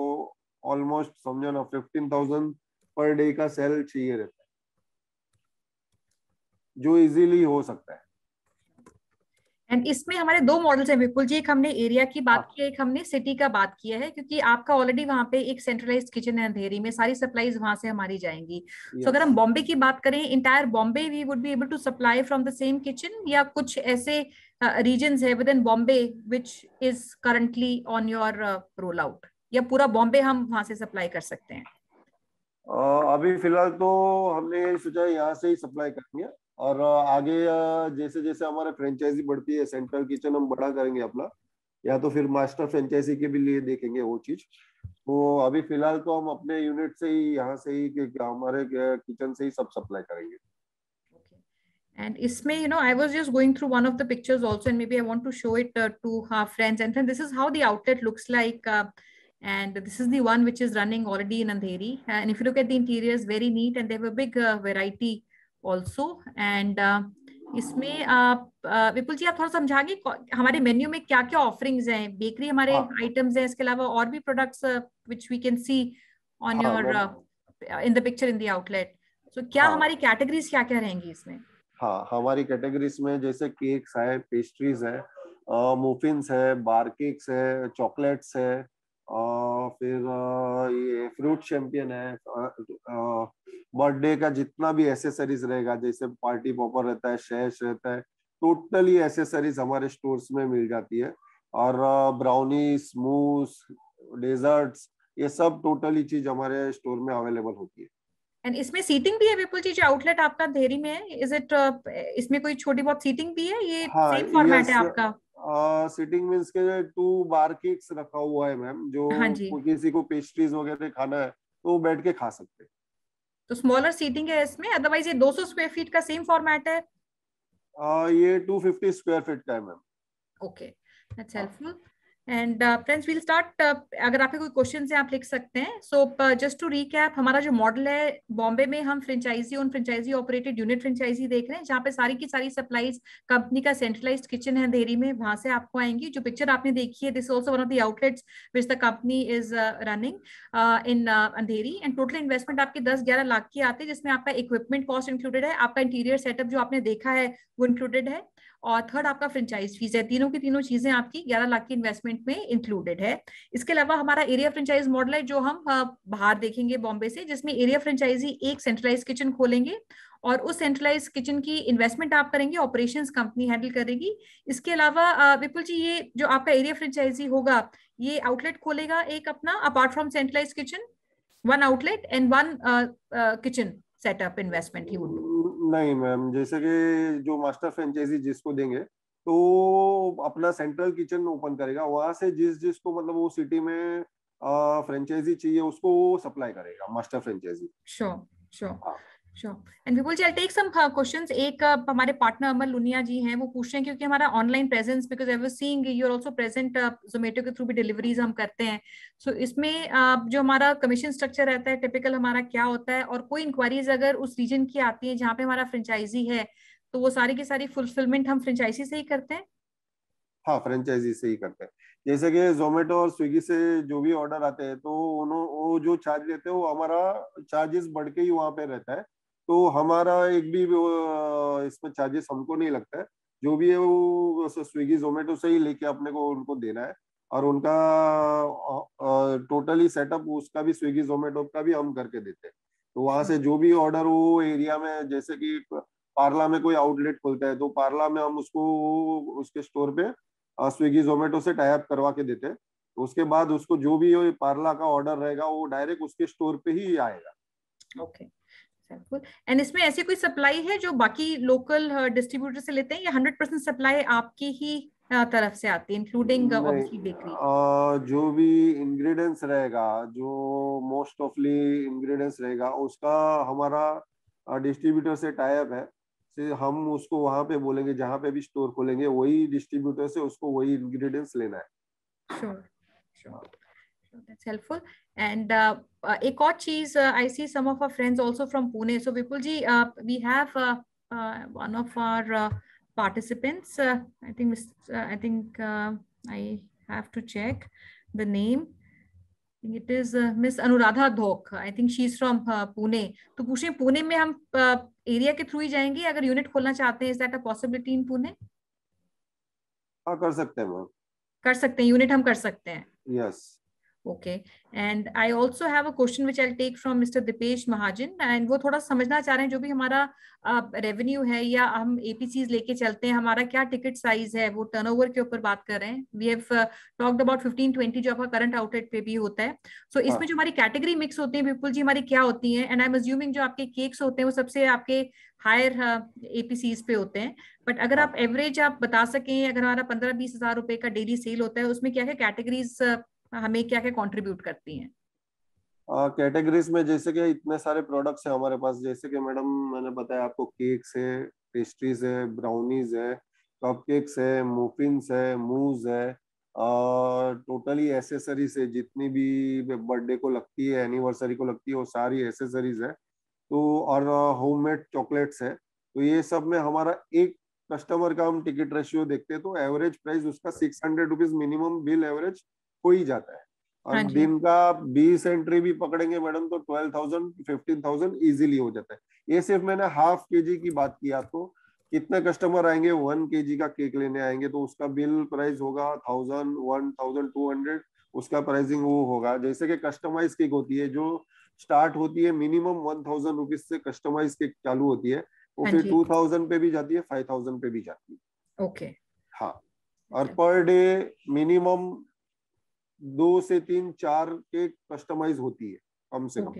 ऑलमोस्ट समझो ना 15,000 पर डे का सेल चाहिए रहता है, जो इजीली हो सकता है। एंड इसमें हमारे दो मॉडल्स हैं विपुल जी, एक हमने एरिया की बात की है, एक हमने सिटी का बात किया है, क्योंकि आपका ऑलरेडी वहां पे एक सेंट्रलाइज्ड किचन है अंधेरी में, सारी सप्लाईज वहां से हमारी जाएंगी। सो अगर हम बॉम्बे की बात करें, entire Bombay we would be able to supply from the same kitchen, या कुछ ऐसे रीजन्स है within Bombay which is currently on your roll out, या पूरा बॉम्बे हम वहां से सप्लाई कर सकते हैं? अभी फिलहाल तो हमने यही सोचा है यहाँ से ही सप्लाई करेंगे। और आगे जैसे जैसे हमारे फ्रेंचाइजी बढ़ती है, सेंट्रल किचन हम बड़ा करेंगे अपना, या तो फिर मास्टर फ्रेंचाइजी के भी लिए देखेंगे वो चीज। तो अभी फिलहाल तो हम अपने यूनिट से ही, यहाँ से ही, हमारे किचन से ही सब सप्लाई करेंगे। And इसमें, you know, I was just going through one of the pictures also, and maybe I want to show it to our friends. And this is how the outlet looks like. And this is the one which is running already in Andheri. And if you look at the interiors, very neat, and they have a big variety also. And इसमें विपुल जी आप थोड़ा समझाएंगे हमारे menu में क्या क्या offerings हैं? Bakery हमारे आइटम्स हैं, इसके अलावा और भी products which we can see on your in the picture in the outlet. So क्या हमारी कैटेगरीज क्या क्या रहेंगी इसमें? हाँ, हमारी कैटेगरीज में जैसे केक्स है, पेस्ट्रीज है, मुफिन्स है, बार केक्स है, चॉकलेट्स है, फिर ये फ्रूट चैंपियन है, बर्थडे का जितना भी एसेसरीज रहेगा, जैसे पार्टी पॉपर रहता है, शैश रहता है, टोटली एसेसरीज हमारे स्टोर्स में मिल जाती है। और ब्राउनी, स्मूथ, डेजर्ट्स, ये सब टोटली चीज हमारे स्टोर में अवेलेबल होती है। एंड इसमें सीटिंग भी है विपुल जी, जो आउटलेट आपका अंधेरी में है, इज इट इसमें कोई छोटी बहुत सीटिंग भी है? ये सेम फॉर्मेट है आपका? सीटिंग मींस के 2 बार केक्स रखा हुआ है मैम, जो किसी को पेस्ट्रीज वगैरह खाना है तो वो बैठ के खा सकते हैं। तो स्मॉलर सीटिंग है इसमें, अदरवाइज ये 200 स्क्वायर फीट का सेम फॉर्मेट है? ये 250 स्क्वायर फीट का है ma'am. Okay, that's helpful. And friends we'll start, अगर आपके कोई क्वेश्चन है आप लिख सकते हैं। सो जस्ट टू रीकैप, हमारा जो मॉडल है, बॉम्बे में हम franchisee on franchisee operated unit franchisee देख रहे हैं, जहाँ पे सारी की सारी सप्लाईज कंपनी का सेंट्रलाइज्ड किचन है अंधेरी में, वहां से आपको आएंगी। जो पिक्चर आपने देखी है, this also one of the outlets which the company is running in Andheri. And total investment आपके 10-11 लाख की आती है, जिसमें आपका इक्विपमेंट कॉस्ट इंक्लूडेड है, आपका इंटीरियर सेटअप जो आपने देखा है वो इंक्लूडेड है, और थर्ड आपका फ्रेंचाइज फीस है। तीनों की तीनों चीजें आपकी 11 लाख की इन्वेस्टमेंट में इंक्लूडेड है। इसके अलावा हमारा एरिया फ्रेंचाइज मॉडल है, जो हम बाहर देखेंगे बॉम्बे से, जिसमें एरिया फ्रेंचाइजी एक सेंट्रलाइज किचन खोलेंगे और उस सेंट्रलाइज किचन की इन्वेस्टमेंट आप करेंगे, ऑपरेशंस कंपनी हैंडल करेगी। इसके अलावा विपुल जी, ये जो आपका एरिया फ्रेंचाइजी होगा, ये आउटलेट खोलेगा एक अपना, apart from centralise kitchen, 1 outlet and 1 kitchen setup investment he would do? नहीं मैम, जैसे कि जो मास्टर फ्रेंचाइजी जिसको देंगे तो अपना सेंट्रल किचन ओपन करेगा, वहां से जिसको मतलब वो सिटी में फ्रेंचाइजी चाहिए उसको वो सप्लाई करेगा, master franchisee. Sure. And Vipul ji, I take some questions. एक हमारे पार्टनर अमर लुनिया जी हैं, वो पूछ रहे हैं क्योंकि हमारा online presence, because I was seeing you are also present, Zomato के थ्रू भी डिलीवरीज हम करते हैं। सो इसमें जो हमारा कमीशन स्ट्रक्चर रहता है टिपिकल हमारा क्या होता है, और कोई इंक्वायरीज अगर उस रीजन की आती है जहाँ पे हमारा फ्रेंचाइजी है, तो वो सारी की सारी फुलफिलमेंट हम फ्रेंचाइजी से ही करते हैं? हाँ, फ्रेंचाइजी से ही करते हैं। जैसे कि जोमेटो और स्विगी से जो भी ऑर्डर आते हैं, तो वो जो चार्ज लेते हैं वो हमारा चार्जेस बढ़ के ही वहाँ पे रहता है। तो हमारा एक भी इसमें चार्जेस हमको नहीं लगता है। जो भी है वो स्विगी जोमेटो से ही लेके अपने को उनको देना है, और उनका टोटली सेटअप उसका भी स्विगी जोमेटो का भी हम करके देते हैं। तो वहां से जो भी ऑर्डर वो एरिया में, जैसे कि पार्ला में कोई आउटलेट खुलता है तो पार्ला में हम उसको उसके स्टोर पे स्विगी जोमेटो से टाई अप करवा के देते हैं। उसके बाद उसको जो भी पार्ला का ऑर्डर रहेगा वो डायरेक्ट उसके स्टोर पे ही आएगा। ओके, एंड इसमें ऐसी कोई सप्लाई है जो बाकी लोकल डिस्ट्रीब्यूटर से लेते हैं, या 100% सप्लाई आपकी ही तरफ से आती है, इंक्लूडिंग ऑब्वियसली बेकरी? जो भी इंग्रेडिएंट्स रहेगा, जो मोस्ट ऑफली इंग्रेडिएंट्स रहेगा, उसका हमारा डिस्ट्रीब्यूटर से टाई अप है। हम उसको वहां पे बोलेंगे, जहाँ पे भी स्टोर खोलेंगे वही डिस्ट्रीब्यूटर से उसको वही इंग्रेडिएंट्स लेना है। Sure, that's helpful. And एक और चीज, I see some of our friends also from Pune. So Vipul ji, we have one of our participants. I think I have to check the name. I think it is Miss Anuradha Dhok. I think she's from Pune. तो पूछे पुणे में हम area के through ही जाएंगे अगर unit खोलना चाहते हैं? Is that a possibility in Pune? हाँ, कर सकते हैं मैम। कर सकते हैं, यूनिट हम कर सकते हैं। Yes. Okay, and I also have a question which I'll take from Mr. Dipesh Mahajan, and वो थोड़ा समझना चाह रहे हैं जो भी हमारा रेवेन्यू है या हम एपीसीज लेके चलते हैं, हमारा क्या टिकट साइज है, वो टर्नओवर के ऊपर बात कर रहे हैं। वी हैव टॉक्ड अबाउट 15-20 जो आपका करंट आउटलेट पे भी होता है। सो इसमें जो हमारी कैटेगरी मिक्स होती है विपुल जी, हमारी क्या होती है? एंड आई एम अज्यूमिंग जो आपके केक्स होते हैं वो सबसे आपके हायर एपीसीज पे होते हैं, बट अगर आप एवरेज आप बता सकें, अगर हमारा 15-20 हजार रुपए का डेली सेल होता है, उसमें क्या क्या कैटेगरीज हमें क्या क्या कंट्रीब्यूट करती हैं? कैटेगरीज में जैसे कि इतने सारे प्रोडक्ट्स हैं हमारे पास, जैसे कि मैडम मैंने बताया आपको, केक्स है, पेस्ट्रीज है, ब्राउनीज है, कपकेक्स है, मुफिन्स है, मूज है, टोटली एसेसरीज है, जितनी भी बर्थडे को लगती है, एनिवर्सरी को लगती है, वो सारी एसेसरीज है। तो और होममेड चॉकलेट्स है। तो ये सब में हमारा एक कस्टमर का हम टिकट रेशियो देखते हैं तो एवरेज प्राइस उसका 600 रुपीज मिनिमम बिल एवरेज हो ही जाता है। और दिन का 20 एंट्री भी पकड़ेंगे मैडम तो 12,000-15,000 इजीली हो जाता है। ये सिर्फ मैंने हाफ केजी की बात की। आपको कितने कस्टमर आएंगे 1 केजी का केक लेने आएंगे तो उसका बिल प्राइस होगा 1,200, उसका प्राइसिंग वो होगा। जैसे कि कस्टमाइज केक होती है जो स्टार्ट होती है मिनिमम 1,000 रुपीज से, कस्टमाइज केक चालू होती है, वो फिर 2,000 पे भी जाती है, 5,000 पे भी जाती है। ओके, हाँ। और पर डे मिनिमम 2 से 3-4 केक कस्टमाइज होती है कम से कम।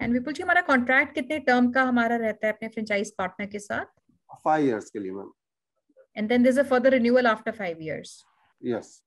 एंड विपुल जी, हमारा कॉन्ट्रैक्ट कितने टर्म का हमारा रहता है अपने फ्रेंचाइज पार्टनर के साथ? 5 years के लिए ma'am. And then there is a further renewal after 5 years? Yes.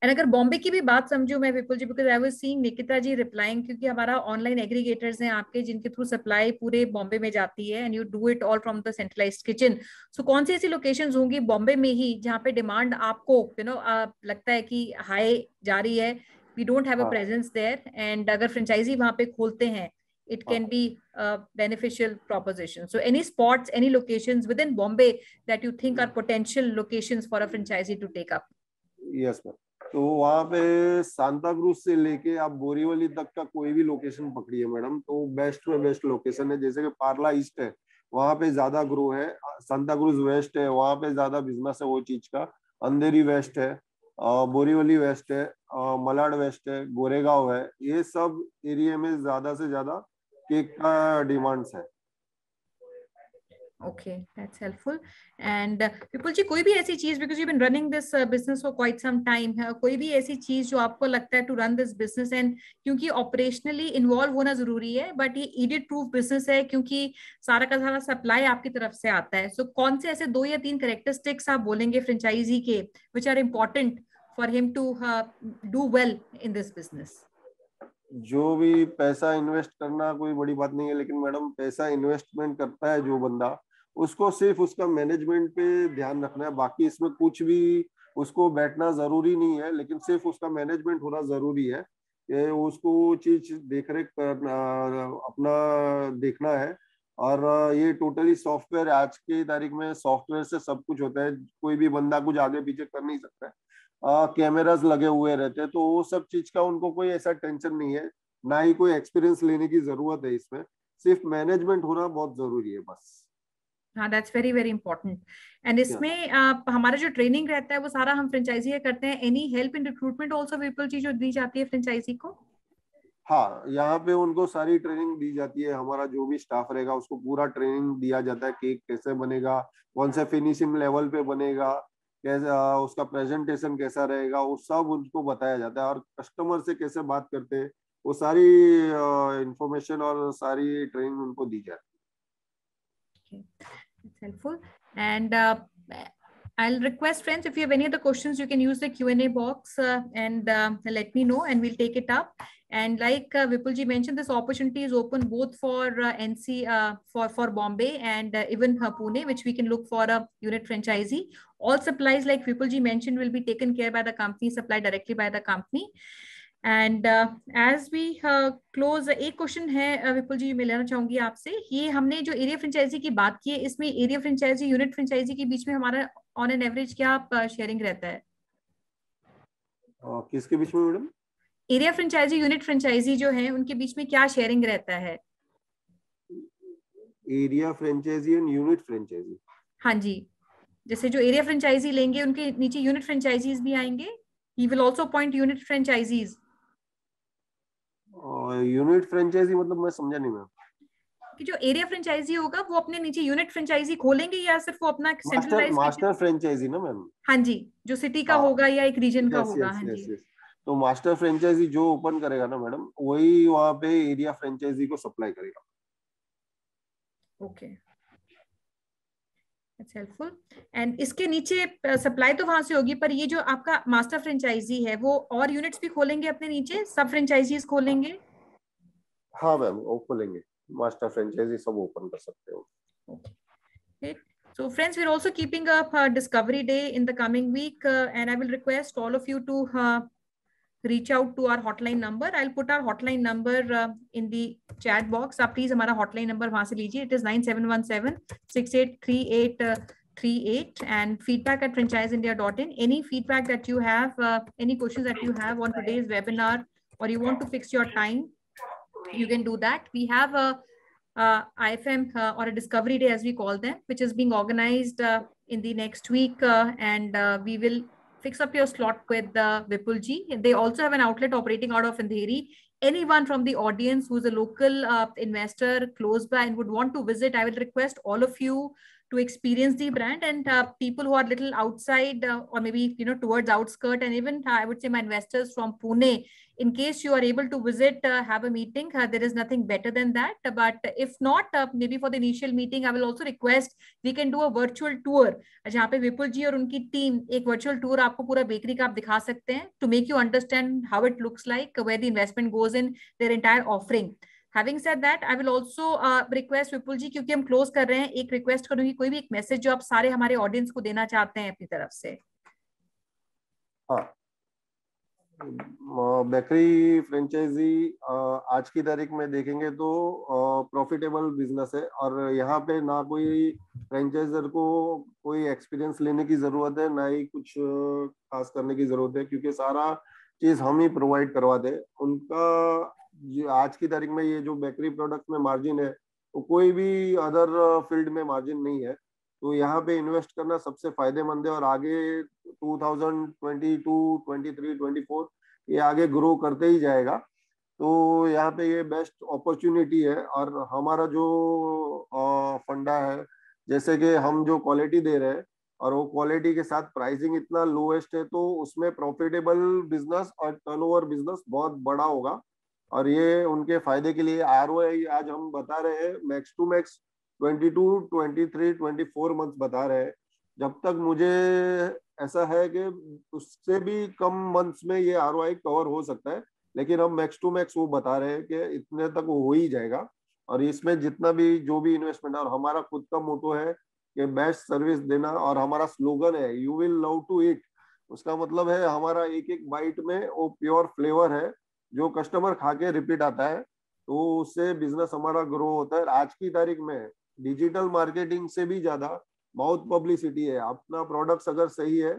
एंड अगर बॉम्बे की भी बात समझूं मैं Vipul ji, because I was seeing Nikita ji replying, क्योंकि हमारा ऑनलाइन एग्रीगेटर्स हैं आपके जिनके थ्रू सप्लाई पूरे बॉम्बे में जाती है and you do it all from the centralised kitchen. So कौन सी ऐसी लोकेशंस होंगी बॉम्बे में ही जहाँ पे डिमांड आपको लगता है कि हाई जा रही है, we don't have a presence there, and अगर फ्रेंचाइजी वहां पे खोलते हैं it can be a beneficial proposition? So any spots, any locations within Bombay that you think are potential locations for a franchisee to take up? Yes ma'am. तो वहाँ पे Santa cruise से लेके आप बोरीवली तक का कोई भी लोकेशन पकड़िए मैडम तो बेस्ट में बेस्ट लोकेशन है। जैसे कि पार्ला ईस्ट है, वहाँ पे ज्यादा ग्रो है। सांता क्रूज वेस्ट है, वहाँ पे ज्यादा बिजनेस है वो चीज का। अंधेरी वेस्ट है, बोरीवली वेस्ट है, मलाड वेस्ट है, गोरेगांव है, ये सब एरिया में ज्यादा से ज्यादा केक का डिमांड्स है। Okay, that's helpful. And विपुल जी, कोई भी ऐसी चीज, because you've been running this business for quite some time, कोई भी ऐसी चीज जो आपको लगता है to run this business, and क्योंकि operationally involve होना जरूरी है, but ये audit proof business है क्योंकि सारा का सारा सप्लाई आपकी तरफ से आता है। So कौन से ऐसे 2 या 3 characteristics आप बोलेंगे फ्रेंचाइजी के which are important for him to do well in this business? जो भी पैसा इन्वेस्ट करना कोई बड़ी बात नहीं है, लेकिन मैडम पैसा इन्वेस्टमेंट करता है जो बंदा, उसको सिर्फ उसका मैनेजमेंट पे ध्यान रखना है। बाकी इसमें कुछ भी उसको बैठना जरूरी नहीं है, लेकिन सिर्फ उसका मैनेजमेंट होना जरूरी है कि उसको चीज देख रेख करना, अपना देखना है। और ये टोटली सॉफ्टवेयर, आज की तारीख में सॉफ्टवेयर से सब कुछ होता है, कोई भी बंदा कुछ आगे पीछे कर नहीं सकता है। कैमरास लगे हुए रहते हैं तो वो सब चीज का उनको कोई ऐसा टेंशन नहीं है, ना ही कोई एक्सपीरियंस लेने की जरूरत है। इसमें सिर्फ मैनेजमेंट होना बहुत जरूरी है बस। हाँ, that's very very important. And इसमें हमारा जो ट्रेनिंग रहता है वो सारा हम फ्रेंचाइजी करते हैं। Any help in recruitment also Vipul ji जो दी जाती है फ्रेंचाइजी को? हाँ, यहाँ पे उनको सारी ट्रेनिंग दी जाती है। हमारा जो भी स्टाफ रहेगा उसको पूरा ट्रेनिंग दिया जाता है, केक कैसे बनेगा, कौन से फिनिशिंग लेवल पे बनेगा, कैसा उसका प्रेजेंटेशन कैसा रहेगा, वो सब उनको बताया जाता है। और कस्टमर से कैसे बात करते हैं वो सारी इंफॉर्मेशन और सारी ट्रेनिंग उनको दी जाती है। It's helpful. And I'll request friends, if you have any other questions, you can use the Q&A box and let me know and we'll take it up. And like Vipulji mentioned, this opportunity is open both for NC, for Bombay and even Pune, which we can look for a unit franchisee. All supplies, like Vipulji mentioned, will be taken care by the company, supplied directly by the company. And as we close, एक question है विपुल जी मैं लेना चाहूंगी आपसे। ये हमने जो area franchise की बात की है, इसमें एरिया फ्रेंचाइजी यूनिट फ्रेंचाइजी के बीच में हमारा ऑन एन एवरेज क्या शेयरिंग रहता है? किसके बीच में madam? Area franchisee unit franchisee जो है उनके बीच में क्या शेयरिंग रहता है? Area franchisee and unit franchisee? हाँ जी, जैसे जो एरिया फ्रेंचाइजी लेंगे उनके नीचे यूनिट फ्रेंचाइजीज भी आएंगे। He will also appoint unit franchisees. Unit franchisee मतलब मैं समझा नहीं मैम। कि जो एरिया फ्रेंचाइजी होगा वो अपने नीचे यूनिट फ्रेंचाइजी खोलेंगे या सिर्फ वो अपना सेंट्रलाइज मास्टर फ्रेंचाइजी ना मैम? हाँ जी, जो सिटी का होगा या एक रीजन का होगा। हाँ जी, तो मास्टर फ्रेंचाइजी जो ओपन करेगा ना मैडम, वही वहाँ पे एरिया फ्रेंचाइजी को सप्लाई करेगा। Okay, it's helpful. एंड इसके नीचे सप्लाई तो वहां से होगी, पर ये जो आपका मास्टर फ्रेंचाइजी है वो और यूनिट्स भी खोलेंगे अपने नीचे, सब फ्रेंचाइजीज खोलेंगे? हाँ मैम, वो खोलेंगे, मास्टर फ्रेंचाइजी सब ओपन कर सकते हो। Okay. So friends, we're also keeping up Discovery Day in the coming week, and I will request all of you to reach out to our hotline number. I'll put our hotline number in the chat box. आप please हमारा hotline number वहाँ से लीजिए. It is 9717-683838 and feedback@franchiseindia.in. Any feedback that you have, any questions that you have on today's webinar, or you want to fix your time, you can do that. We have a IFM or a Discovery Day, as we call them, which is being organized in the next week, and we will fix up your slot with Vipulji. They also have an outlet operating out of Andheri. Anyone from the audience who's a local investor close by and would want to visit, I will request all of you to experience the brand, and people who are little outside or maybe towards outskirt, and even I would say my investors from Pune, in case you are able to visit, have a meeting, there is nothing better than that. But if not, maybe for the initial meeting, I will also request we can do a virtual tour, जहाँ पे विपुल जी और उनकी team एक virtual tour आपको पूरा bakery का आप दिखा सकते हैं, to make you understand how it looks like, where the investment goes in, their entire offering. Having said that, I will also request विपुल जी, क्योंकि हम क्लोज कर रहे हैं, एक रिक्वेस्ट करूंगी, कोई भी एक मैसेज जो आप सारे हमारे ऑडियंस को देना चाहते हैं अपनी तरफ से। हाँ, बेकरी फ्रेंचाइजी आज की तारीख में देखेंगे तो प्रॉफिटेबल बिजनेस है, और यहाँ पे ना कोई फ्रेंचाइजर को कोई एक्सपीरियंस लेने की जरूरत है, ना ही कुछ खास करने की जरूरत है, क्योंकि सारा चीज हम ही प्रोवाइड करवाते हैं उनका। आज की तारीख में ये जो बेकरी प्रोडक्ट में मार्जिन है तो कोई भी अदर फील्ड में मार्जिन नहीं है, तो यहाँ पे इन्वेस्ट करना सबसे फायदेमंद है। और आगे 2022, 23, 24 ये आगे ग्रो करते ही जाएगा, तो यहाँ पे ये बेस्ट अपॉर्चुनिटी है। और हमारा जो फंडा है, जैसे कि हम जो क्वालिटी दे रहे हैं और वो क्वालिटी के साथ प्राइसिंग इतना लोएस्ट है, तो उसमें प्रॉफिटेबल बिजनेस और टर्नओवर बिजनेस बहुत बड़ा होगा। और ये उनके फायदे के लिए ROI आज हम बता रहे हैं मैक्स टू मैक्स 22, 23, 24 मंथ्स बता रहे हैं। जब तक मुझे ऐसा है कि उससे भी कम मंथ्स में ये ROI कवर हो सकता है, लेकिन हम मैक्स टू मैक्स वो बता रहे हैं कि इतने तक वो हो ही जाएगा। और इसमें जितना भी जो भी इन्वेस्टमेंट है, और हमारा खुद का मोटो है कि बेस्ट सर्विस देना, और हमारा स्लोगन है you will love to eat. उसका मतलब है हमारा एक एक बाइट में वो प्योर फ्लेवर है जो कस्टमर खा के रिपीट आता है, तो उससे बिजनेस हमारा ग्रो होता है। आज की तारीख में डिजिटल मार्केटिंग से भी ज्यादा माउथ पब्लिसिटी है। अपना प्रोडक्ट्स अगर सही है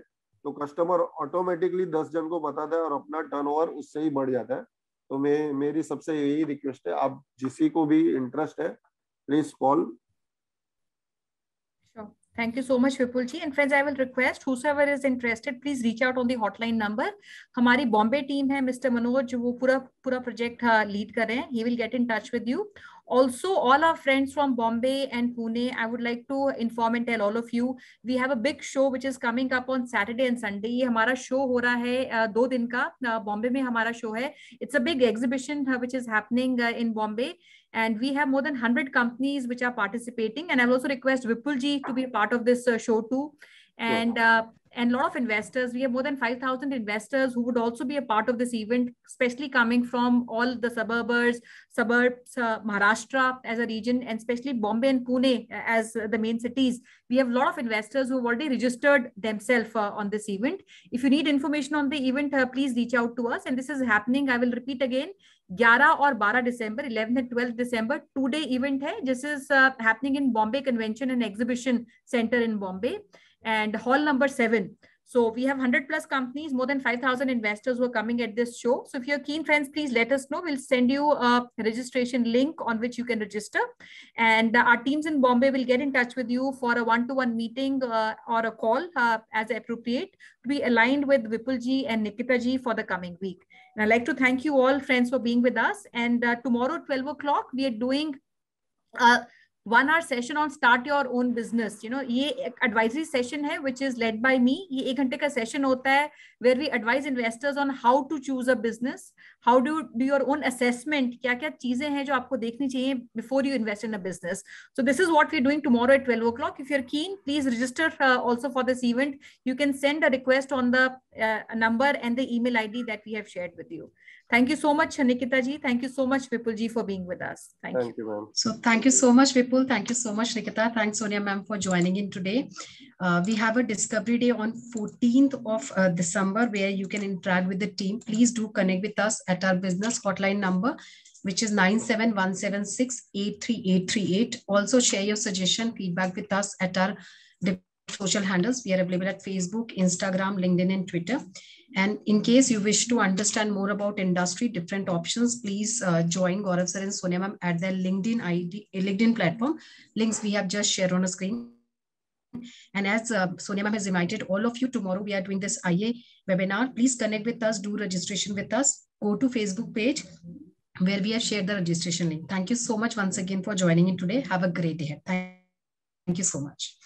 तो कस्टमर ऑटोमेटिकली 10 जन को बताता है और अपना टर्नओवर उससे ही बढ़ जाता है। तो मेरी सबसे यही रिक्वेस्ट है, आप जिसी को भी इंटरेस्ट है please call. Thank you so much, Vipul ji. And friends, I will request whosoever is interested, please reach out on the hotline number. हमारी Bombay team है, Mr. Manoj, वो पूरा project lead कर रहे हैं. He will get in touch with you. Also, all our friends from Bombay and Pune, I would like to inform and tell all of you, we have a big show which is coming up on Saturday and Sunday. ये हमारा show हो रहा है 2 दिन का. Bombay में हमारा show है. It's a big exhibition which is happening in Bombay. And we have more than 100 companies which are participating. And I'll also request Vipul ji to be a part of this show too. And a lot of investors. We have more than 5,000 investors who would also be a part of this event, especially coming from all the suburbs, Maharashtra as a region, and especially Bombay and Pune as the main cities. We have a lot of investors who have already registered themselves on this event. If you need information on the event, please reach out to us. And this is happening, I will repeat again, 11 और 12 December, 11th and 12th December, 2-day event है. This is happening in Bombay Convention and Exhibition Center in Bombay, and hall number 7. So we have 100 plus companies, more than 5,000 investors who are coming at this show. So if you're keen, friends, please let us know. We'll send you a registration link on which you can register. And our teams in Bombay will get in touch with you for a one-to-one meeting or a call as appropriate to be aligned with Vipul ji and Nikita ji for the coming week. And I'd like to thank you all, friends, for being with us. And tomorrow, 12 o'clock, we are doing 1-hour session on start your own business. You know, ये advisory session है which is led by me. ये 1 घंटे का session होता है where we advise investors on how to choose a business, how to do your own assessment, क्या-क्या चीजें हैं जो आपको देखनी चाहिए before you invest in a business. So this is what we're doing tomorrow at 12 o'clock. If you're keen, please register also for this event. You can send a request on the number and the email ID that we have shared with you. Thank you so much, Nikita ji. Thank you so much, Vipul ji, for being with us. Thank you, ma'am. So thank you so much, Vipul. Thank you so much, Nikita. Thanks, Sonia ma'am, for joining in today. We have a Discovery Day on 14th of December where you can interact with the team. Please do connect with us at our business hotline number, which is 9717683838. Also share your suggestion, feedback with us at our social handles. We are available at Facebook, Instagram, LinkedIn, and Twitter. And in case you wish to understand more about industry, different options, please join Gaurav sir and Sonia ma'am at their LinkedIn platform. Links we have just shared on the screen. And as Sonia ma'am has invited all of you, tomorrow we are doing this IA webinar. Please connect with us, do registration with us. Go to Facebook page where we have shared the registration link. Thank you so much once again for joining in today. Have a great day. Thank you so much.